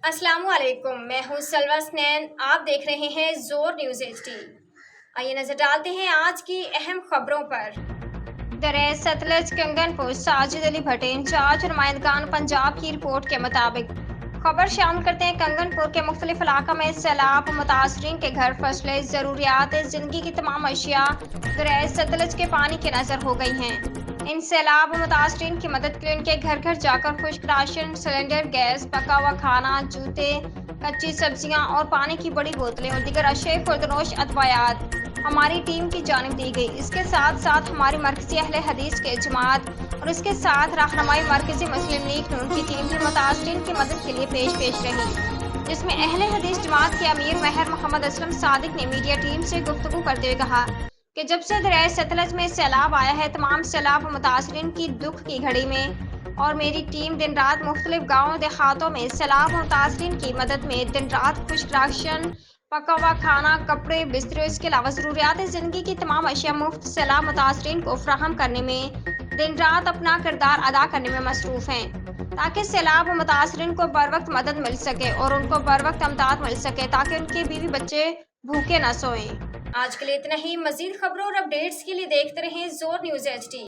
अस्सलामु अलैकुम, मैं हूँ सलवा स्नैन। आप देख रहे हैं जोर न्यूज़ HD। आइए नजर डालते हैं आज की अहम खबरों पर। दरिया सतलज कंगनपुर साजिद अली भट्ट इंचार्ज नुमाइंदगान पंजाब की रिपोर्ट के मुताबिक खबर शामिल करते हैं कंगनपुर के मुख्तलिफ इलाका में सैलाब मुतासरीन के घर, फसलें, ज़रूरियात ज़िंदगी की तमाम अशिया दरिया सतलज के पानी के नजर हो गई हैं। इन सैलाब मुतासरीन की मदद के लिए उनके घर घर जाकर खुश्क राशन, सिलेंडर गैस, पका हुआ खाना, जूते, कच्ची सब्जियां और पानी की बड़ी बोतलें और दीगर अशे खुर्दनोश अदवायात हमारी टीम की जानिब दी गई। इसके साथ साथ हमारी मरकजी अहले हदीस के जमात और इसके साथ रहनुमाई मरकजी मुस्लिम लीग नून की टीम भी मुतासरीन की मदद के लिए पेश रही, जिसमें अहले हदीस जमात के अमीर महर मोहम्मद असलम सादिक ने मीडिया टीम से गुफ्तगू करते हुए कहा कि जब से दरिया सतलज में सैलाब आया है, तमाम सैलाब मुतासरीन की दुख की घड़ी में और मेरी टीम दिन रात मुख्तलिफ गाँव देहातों में सैलाब मुतासरीन की मदद में दिन रात खुश्क राशन, पका हुआ खाना, कपड़े, बिस्तरे, इसके अलावा ज़रूरियात ज़िंदगी की तमाम अशिया मुफ्त सैलाब मुतासरीन को फराहम करने में दिन रात अपना किरदार अदा करने में मसरूफ़ हैं, ताकि सैलाब मुतासरीन को बर वक्त मदद मिल सके और उनको बर वक्त अमदाद मिल सके, ताकि उनके बीवी बच्चे भूखे न सोएं। आज के लिए इतना ही। मज़ीद खबरों और अपडेट्स के लिए देखते रहें जोर न्यूज़ HD।